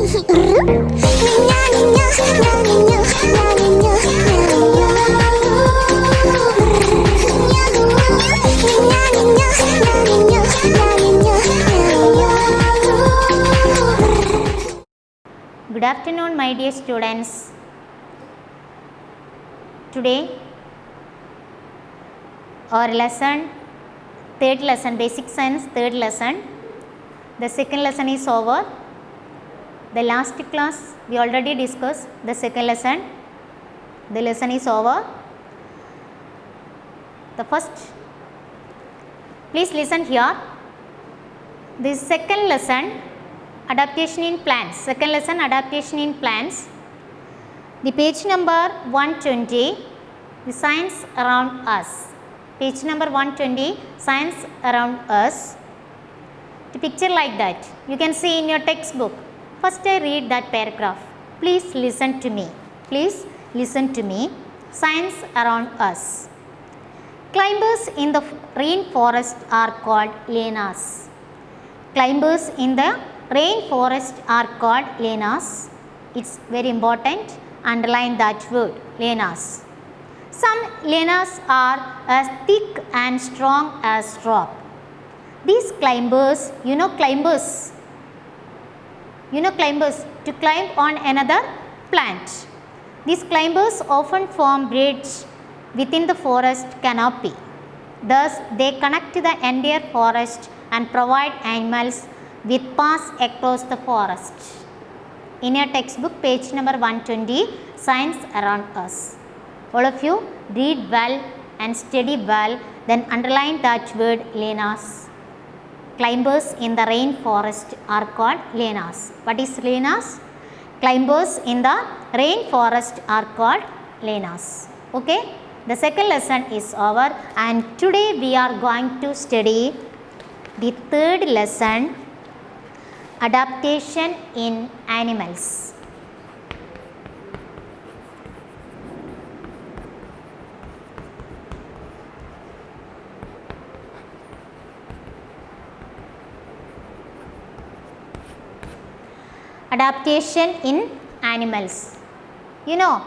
Good afternoon, my dear students. Today our lesson, third lesson, basic science third lesson. The second lesson is over. The last class we already discussed the second lesson. The lesson is over. The first, please listen here. This second lesson, adaptation in plants. Second lesson, adaptation in plants. The page number 120, the science around us. Page number 120, science around us. The picture like that you can see in your textbook. First I read that paragraph. Please listen to me. Please listen to me. Science around us. Climbers in the rainforest are called lianas. Climbers in the rainforest are called lianas. It's very important. Underline that word, lianas. Some lianas are as thick and strong as rock. These climbers, you know climbers, to climb on another plant. These climbers often form bridges within the forest canopy. Thus, they connect the entire forest and provide animals with paths across the forest. In your textbook, page number 120, science around us. All of you read well and study well, then underline that word lianas. Climbers in the rainforest are called lianas. What is lianas? Climbers in the rainforest are called lianas. Okay, the second lesson is over and today we are going to study the third lesson, adaptation in animals. Adaptation in animals. You know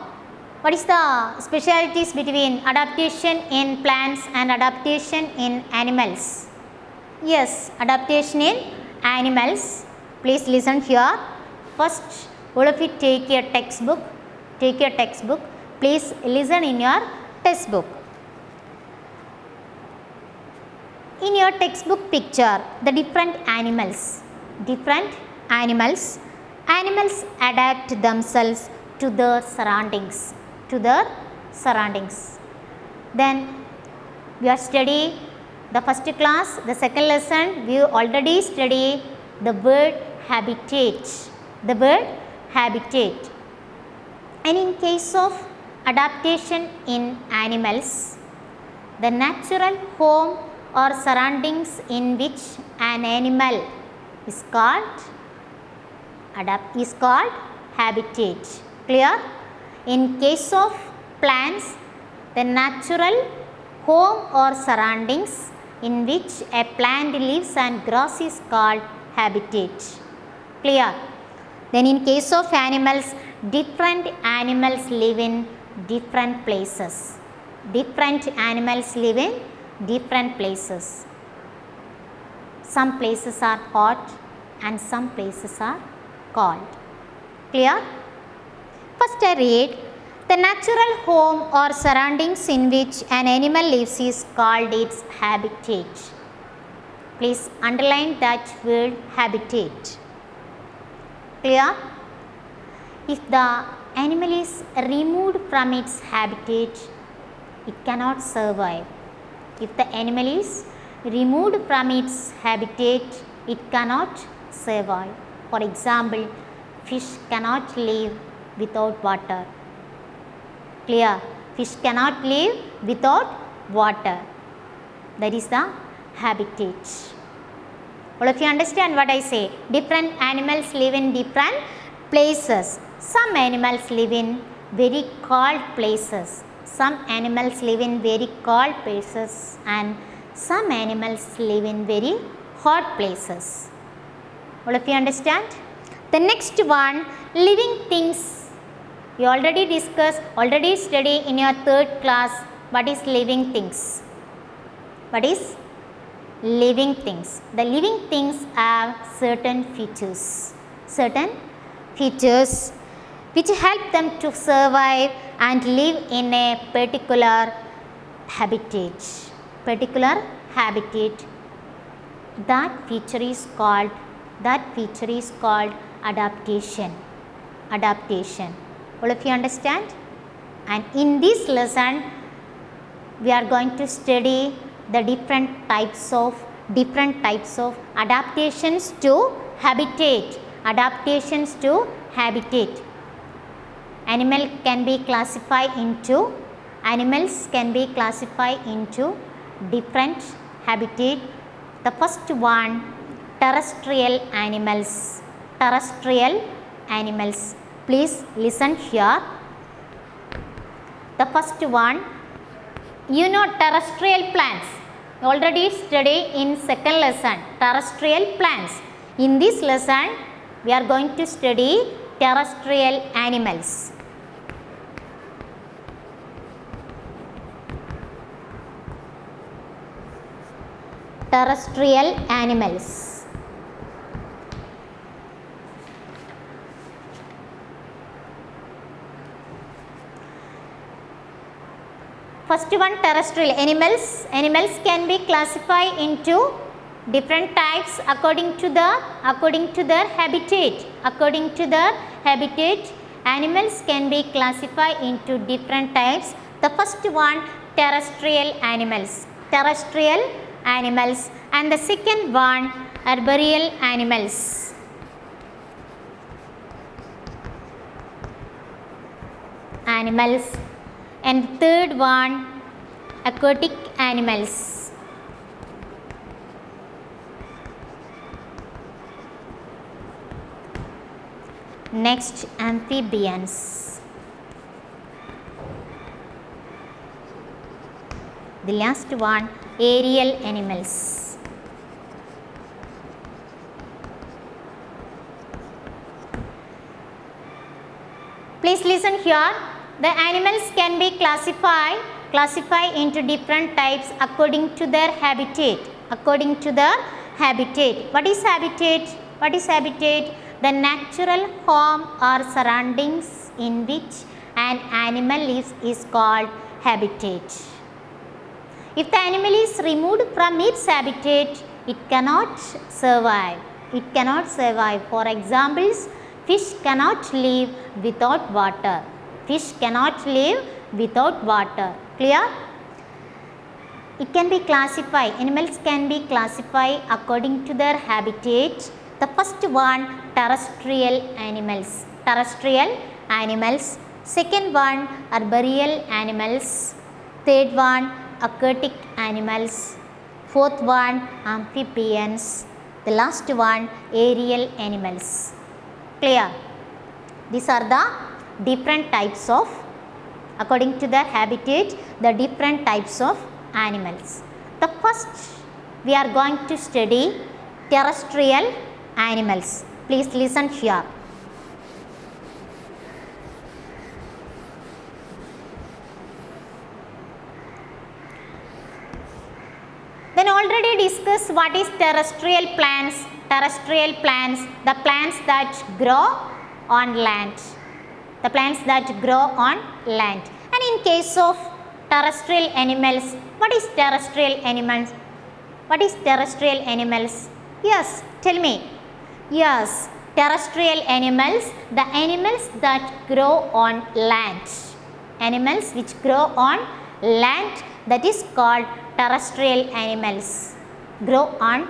what is the specialities between adaptation in plants and adaptation in animals? Yes, adaptation in animals. Please listen here. First, all of you take your textbook. Take your textbook. Please listen in your textbook. In your textbook picture, the different animals. Animals adapt themselves to their surroundings. Then we are studying the first class, the second lesson we already studied the bird habitat. And in case of adaptation in animals, the natural home or surroundings in which an animal is called habitat. Clear? In case of plants, the natural home or surroundings in which a plant lives and grows is called habitat. Clear? Then in case of animals, different animals live in different places. Some places are hot and some places are cold. Clear? First I read, the natural home or surroundings in which an animal lives is called its habitat. Please underline that word habitat. Clear? If the animal is removed from its habitat, it cannot survive. If the animal is removed from its habitat, it cannot survive. For example, fish cannot live without water. Clear? Fish cannot live without water. That is the habitat. All of you understand what I say? Different animals live in different places. Some animals live in very cold places. And some animals live in very hot places. All of you understand? The next one, living things. You already discussed, already studied in your third class what is living things. What is living things? The living things have certain features which help them to survive and live in a particular habitat. That feature is called adaptation. All of you understand? And in this lesson we are going to study the different types of adaptations to habitat. Animals can be classified into different habitat. The first one, terrestrial animals. Please listen here. The first one, you know terrestrial plants. You already studied in second lesson terrestrial plants. In this lesson we are going to study terrestrial animals. First one, terrestrial animals. Animals can be classified into different types according to their habitat. Animals can be classified into different types. The first one, terrestrial animals, and the second one, arboreal animals. And third one, aquatic animals. Next, amphibians. The last one, aerial animals. Please listen here. The animals can be classified into different types according to their habitat. What is habitat? The natural home or surroundings in which an animal lives is called habitat. If the animal is removed from its habitat, it cannot survive. For examples, fish cannot live without water. Clear? Animals can be classified according to their habitat. The first one, terrestrial animals. Second one, arboreal animals. Third one, aquatic animals. Fourth one, amphibians. The last one, aerial animals. Clear? These are the different types of, according to their habitat, the different types of animals. The first we are going to study terrestrial animals. Please listen here. Then already discussed what is terrestrial plants. The plants that grow on land. And in case of terrestrial animals, what is terrestrial animals? Yes, tell me. Yes, terrestrial animals, the animals that grow on land. Animals which grow on land, that is called terrestrial animals. Grow on,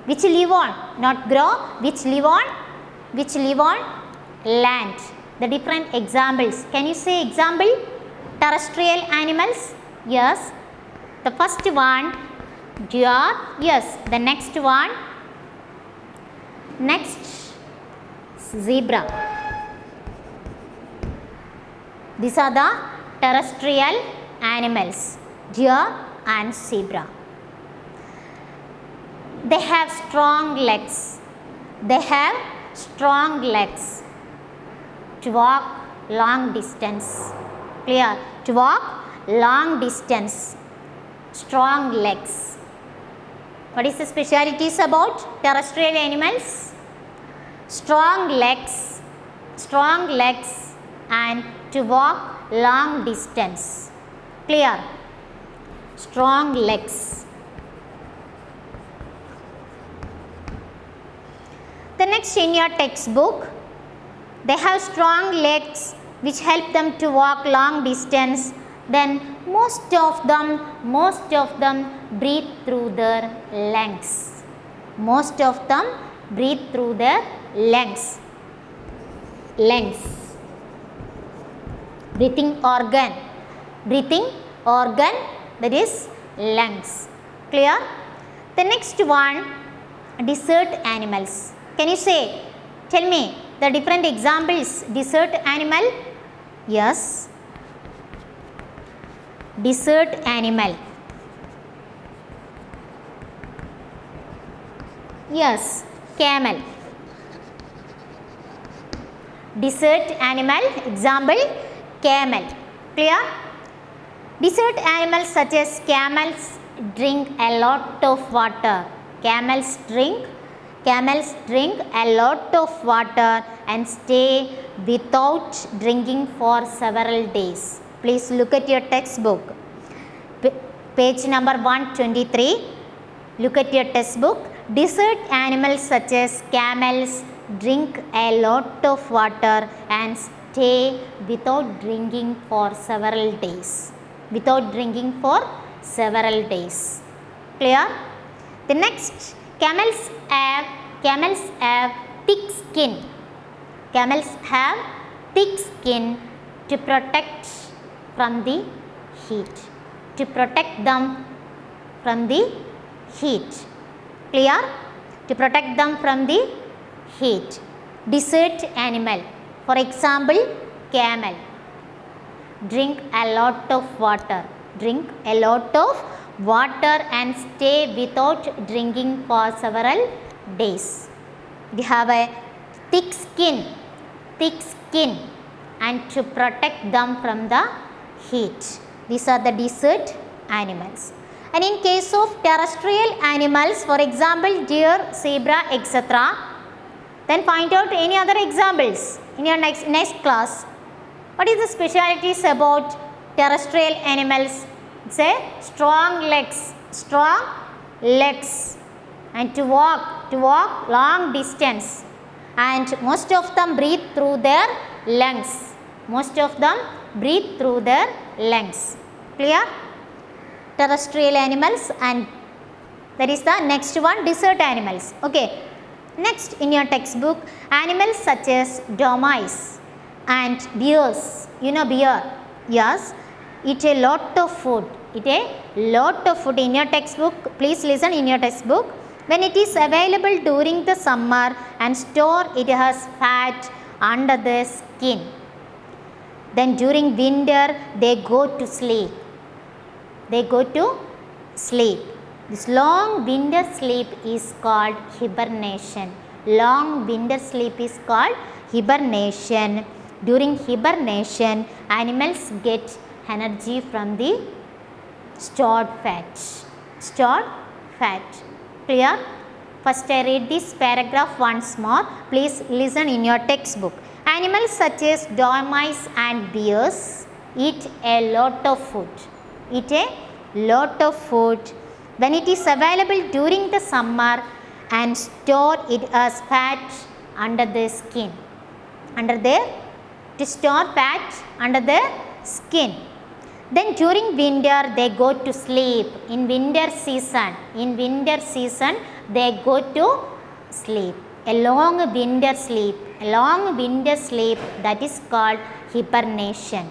which live on, not grow, which live on land. The different examples. Can you say example? Terrestrial animals? Yes. The first one, deer. Yes. The next one. Next, zebra. These are the terrestrial animals, deer and zebra. They have strong legs. strong legs. To walk long distance. Clear? To walk long distance. Strong legs. What is the specialities about terrestrial animals? Strong legs and to walk long distance. Clear? Strong legs. The next in your textbook, they have strong legs which help them to walk long distance. Then most of them breathe through their lungs. Most of them breathe through their lungs. Breathing organ, that is lungs. Clear? The next one, desert animals. Can you say, tell me the different examples? Desert animal? Yes. Desert animal. Yes, camel. Desert animal, example, camel. Clear? Desert animals such as camels drink a lot of water. Camels drink a lot of water and stay without drinking for several days. Please look at your textbook. Page number 123. Look at your textbook. Desert animals such as camels drink a lot of water and stay without drinking for several days. Clear? The next, camels have thick skin. Camels have thick skin to protect from the heat. To protect them from the heat. Clear? To protect them from the heat. Desert animal, for example, camel, drink a lot of water. And stay without drinking for several days. They have a thick skin and to protect them from the heat. These are the desert animals. And in case of terrestrial animals, for example, deer, zebra, etc., then find out any other examples in your next class. What is the specialities about terrestrial animals? Say strong legs and to walk long distance, and most of them breathe through their lungs. Clear? Terrestrial animals, and that is the next one, desert animals. Okay. Next in your textbook, animals such as dormice and bears. You know bear? Yes. Eat a lot of food. In your textbook, please listen in your textbook. When it is available during the summer and store, it has fat under the skin. Then during winter, they go to sleep. This long winter sleep is called hibernation. During hibernation, animals get energy from the stored fat. Clear? First I read this paragraph once more. Please listen in your textbook. Animals such as dormice and bears eat a lot of food. When it is available during the summer and store it as fat under the skin. To store fat under the skin. Then during winter they go to sleep. In winter season they go to sleep. A long winter sleep, that is called hibernation.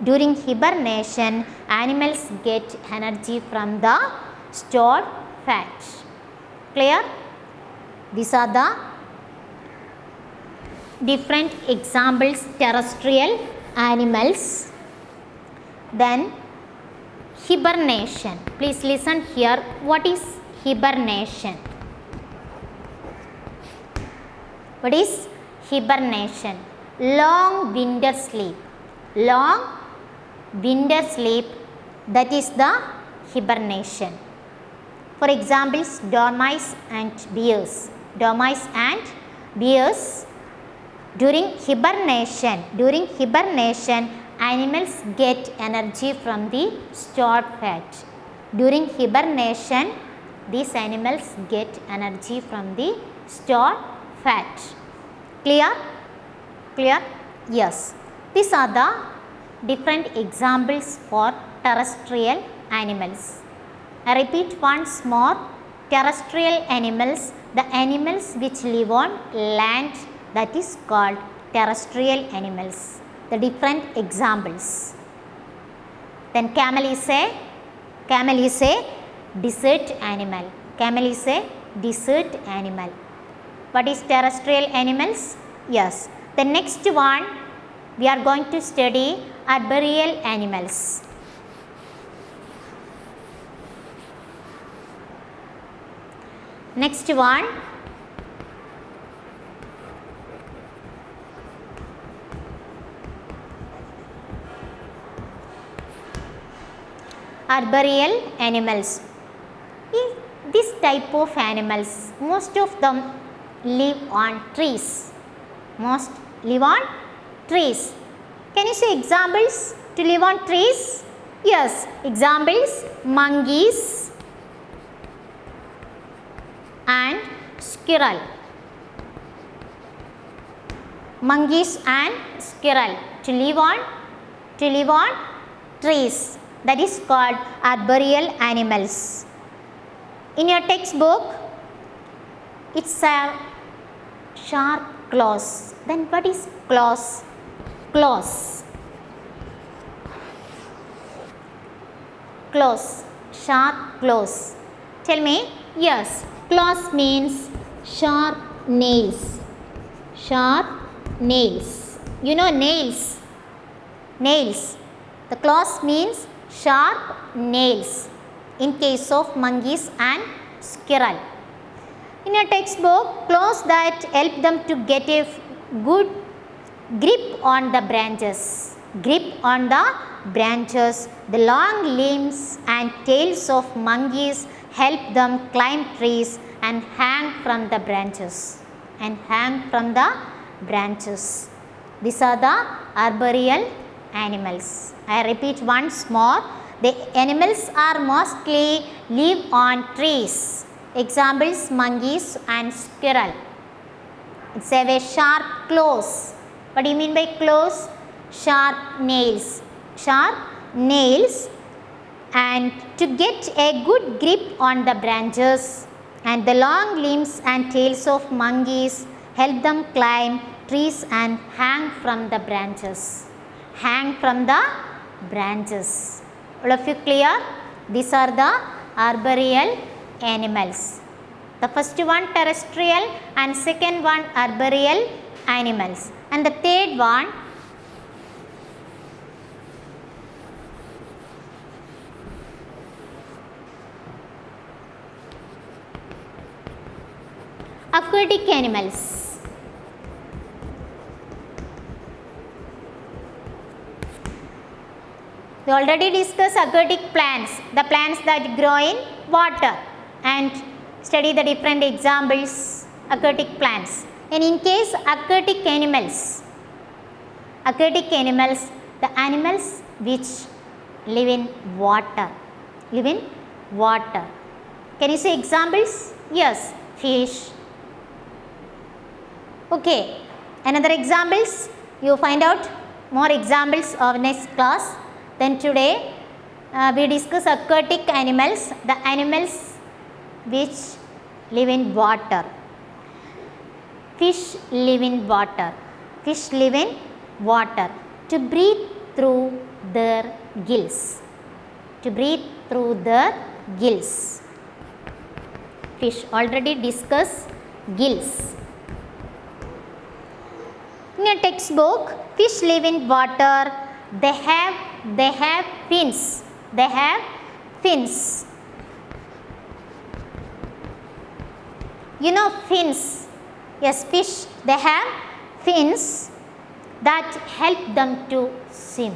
During hibernation, animals get energy from the stored fat. Clear? These are the different examples, terrestrial animals. Then hibernation. Please listen here. What is hibernation? What is hibernation? Long winter sleep. Long winter sleep, that is the hibernation. For examples, dormice and bears. Dormice and bears, during hibernation, animals get energy from the stored fat. During hibernation, these animals get energy from the stored fat. Clear? Clear? Yes. These are the different examples for terrestrial animals. I repeat once more. Terrestrial animals, the animals which live on land, that is called terrestrial animals. The different examples. Then camel is a desert animal. Camel is a desert animal. What is terrestrial animals? Yes. The next one, we are going to study arboreal animals. Next one, arboreal animals. This type of animals, most of them live on trees. Most live on trees. Can you say examples to live on trees? Yes, examples: monkeys and squirrel. Monkeys and squirrel to live on trees. That is called arboreal animals. In your textbook, it's a sharp claws. Then what is claws? Claws. Claws. Sharp claws. Tell me. Yes. Claws means sharp nails. Sharp nails. You know nails. Nails. The claws means sharp nails in case of monkeys and squirrel. In your textbook, claws that help them to get a good grip on the branches. Grip on the branches. The long limbs and tails of monkeys help them climb trees and hang from the branches. These are the arboreal animals. I repeat once more. The animals are mostly live on trees. Examples: monkeys and squirrel. It's have a sharp claws. What do you mean by claws? Sharp nails. Sharp nails, and to get a good grip on the branches, and the long limbs and tails of monkeys help them climb trees and hang from the branches. Hang from the branches. All of you clear? These are the arboreal animals. The first one terrestrial and second one arboreal animals. And the third one aquatic animals. We already discussed aquatic plants, the plants that grow in water, and study the different examples aquatic plants. And in case aquatic animals, the animals which live in water. Can you say examples? Yes, fish. Okay, another examples, you find out more examples of next class. Then today we discuss aquatic animals, the animals which live in water. Fish live in water. To breathe through their gills. Fish, already discussed gills. In a textbook, fish live in water. They have fins. You know fins. Yes, fish, they have fins that help them to swim.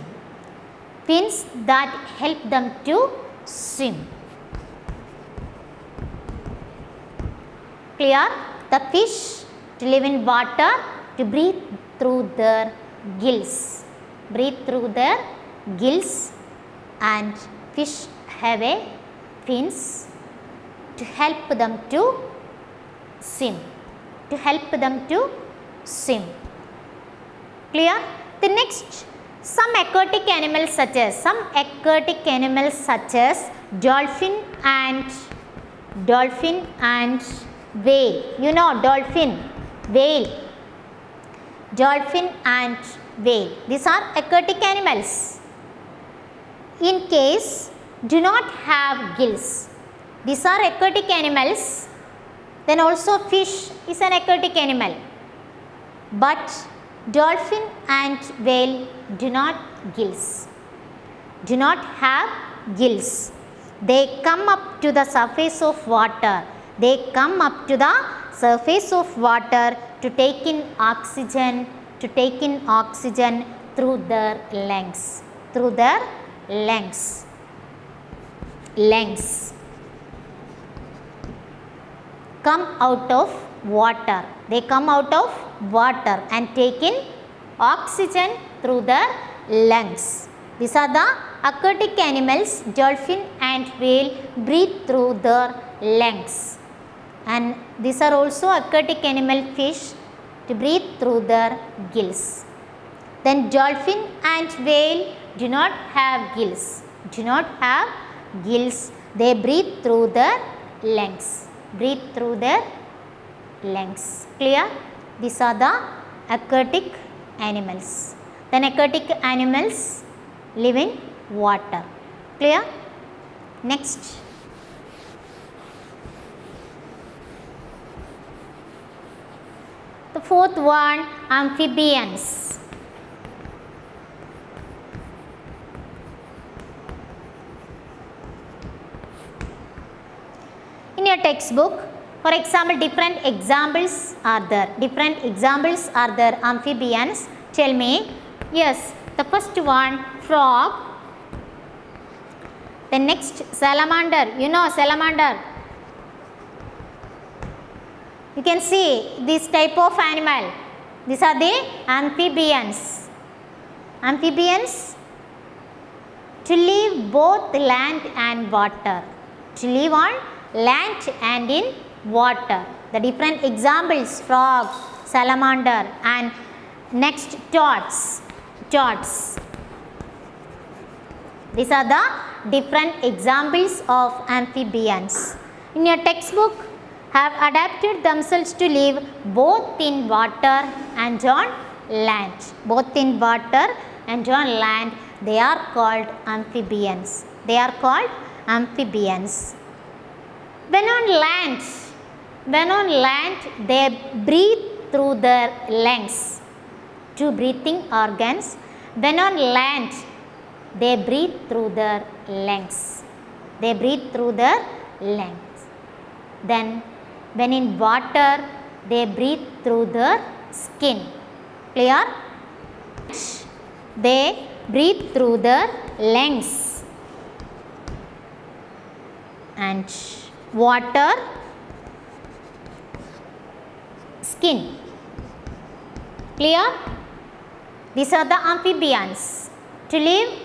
Fins that help them to swim. Clear? The fish to live in water, to breathe through their gills. Breathe through their gills, and fish have a fins to help them to swim. To help them to swim. Clear? The next, some aquatic animals such as dolphin and whale. You know dolphin, whale. Dolphin and whale. These are aquatic animals. In case do not have gills. These are aquatic animals. Then also fish is an aquatic animal. But dolphin and whale do not gills. Do not have gills. They come up to the surface of water. They come up to the surface of water to take in oxygen, through their lungs. Lungs. Come out of water. They come out of water and take in oxygen through their lungs. These are the aquatic animals. Dolphin and whale breathe through their lungs. And these are also aquatic animal, fish, to breathe through their gills. Then dolphin and whale do not have gills. They breathe through their lungs. Clear? These are the aquatic animals. Then aquatic animals live in water. Clear? Next. The fourth one, amphibians. In your textbook, for example, different examples are there. Amphibians. Tell me. Yes, the first one, frog. The next, salamander. You know salamander. You can see this type of animal. These are the amphibians. Amphibians to live both land and water. To live on land and in water. The different examples, frog, salamander, and next toads. These are the different examples of amphibians. In your textbook, have adapted themselves to live both in water and on land. They are called amphibians. When on land, they breathe through their lungs. Two breathing organs. When on land, they breathe through their lungs. Then when in water, they breathe through their skin. Clear? They breathe through their lungs. And water, skin. Clear? These are the amphibians. To live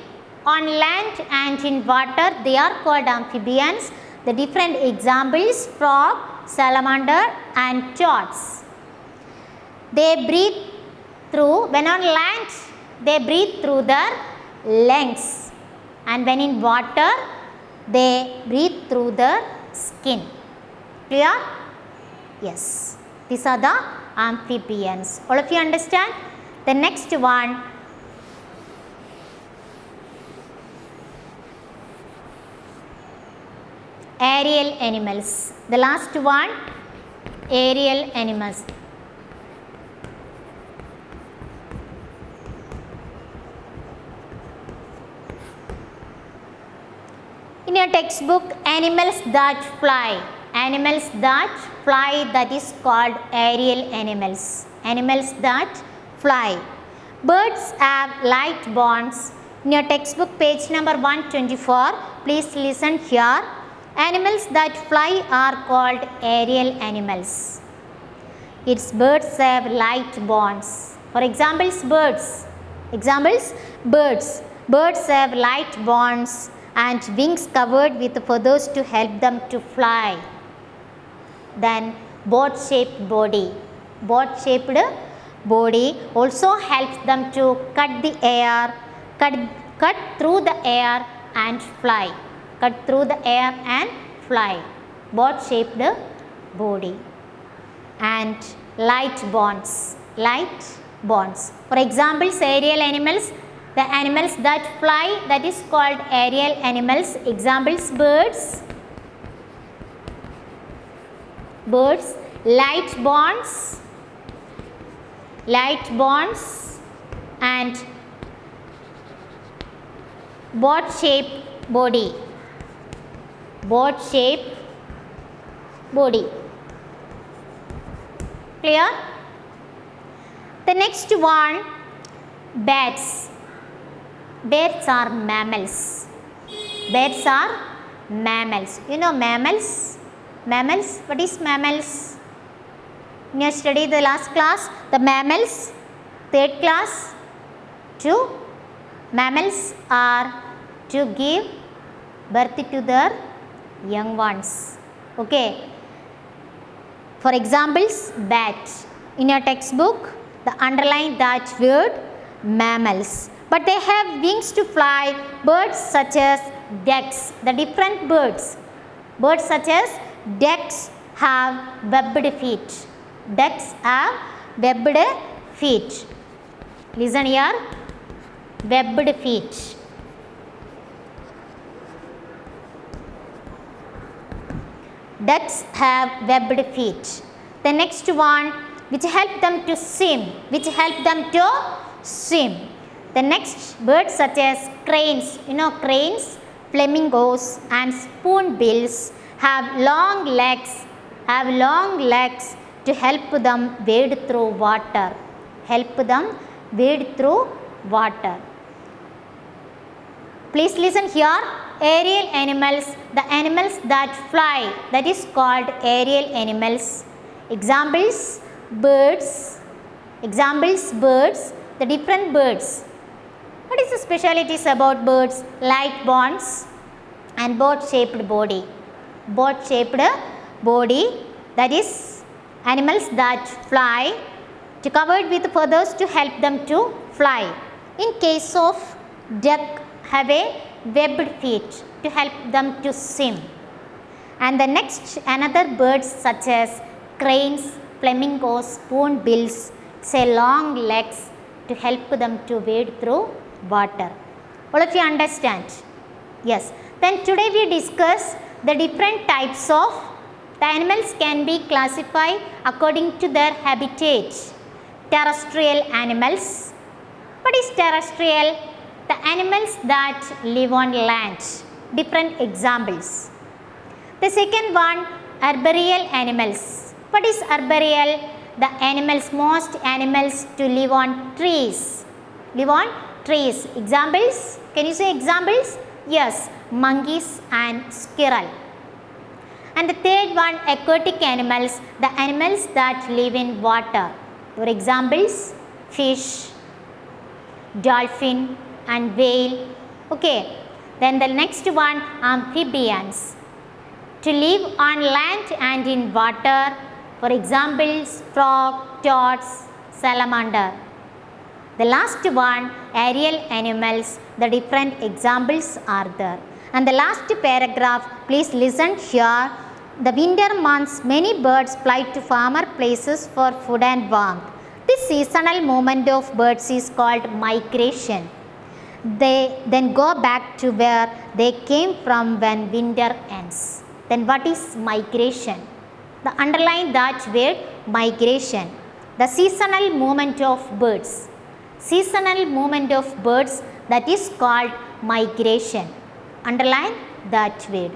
on land and in water, they are called amphibians. The different examples, frog, salamander, and toads. They breathe through, when on land, they breathe through their lungs. And when in water, they breathe through their skin. Clear? Yes. These are the amphibians. All of you understand? The next one, aerial animals. The last one, aerial animals. In your textbook, animals that fly. animals that fly, that is called aerial animals. Animals that fly. Birds have light bonds. In your textbook page number 124, please listen here. Animals that fly are called aerial animals. Its birds have light bonds. For examples, birds. Examples, birds. Birds have light bonds and wings covered with feathers to help them to fly. Then boat-shaped body. Boat-shaped body also helps them to cut the air, cut through the air and fly. Cut through the air and fly. Boat-shaped body. And light bonds. Light bonds. For examples, aerial animals. The animals that fly, that is called aerial animals. Examples, birds. Birds, light bonds, and boat-shaped body. Boat-shaped body. Clear? The next one, bats. Bats are mammals. Bats are mammals. You know mammals? Mammals, what is mammals? In your study the last class, the mammals, third class, mammals are to give birth to their young ones. Okay. For examples, bat. In your textbook, the underline that word, mammals. But they have wings to fly. Birds such as ducks, the different birds. Birds such as ducks have webbed feet. Ducks have webbed feet. Listen here, webbed feet. Ducks have webbed feet. The next one, which help them to swim. Which help them to swim. The next, birds such as cranes. You know cranes, flamingos and spoonbills have long legs. Have long legs to help them wade through water. Help them wade through water. Please listen here. Aerial animals, the animals that fly, that is called aerial animals. Examples, birds. Examples, birds, the different birds. What is the specialities about birds? Light bonds and boat-shaped body. Boat-shaped body, that is animals that fly, to covered with feathers to help them to fly. In case of duck, have a webbed feet to help them to swim. And the next, another birds such as cranes, flamingos, spoonbills, say long legs to help them to wade through water. All of you understand? Yes. Then today we discuss the different types of the animals can be classified according to their habitat. Terrestrial animals. What is terrestrial? The animals that live on land. Different examples. The second one, arboreal animals. What is arboreal? The animals, most animals to live on trees. Live on trees. Examples? Can you say examples? Yes, monkeys and squirrel. And the third one, aquatic animals, the animals that live in water. For examples, fish, dolphin and whale. Okay. Then the next one, amphibians, to live on land and in water. For examples, frog, toads, salamander. The last one, aerial animals, the different examples are there. And the last paragraph, please listen here. The winter months, many birds fly to warmer places for food and warmth. This seasonal movement of birds is called migration. They then go back to where they came from when winter ends. Then what is migration? The underline that word, migration. The seasonal movement of birds. Seasonal movement of birds, that is called migration. Underline that word.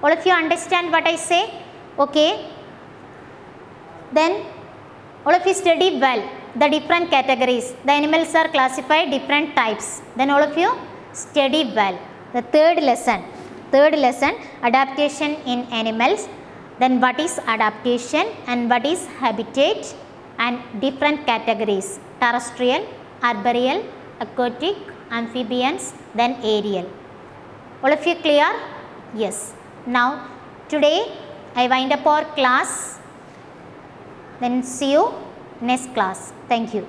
All of you understand what I say? Okay. Then all of you study well the different categories. The animals are classified different types. Then all of you study well. The third lesson adaptation in animals. Then what is adaptation and what is habitat and different categories: terrestrial, arboreal, aquatic, amphibians, then aerial. All of you clear? Yes. Now today I wind up our class. Then see you next class. Thank you.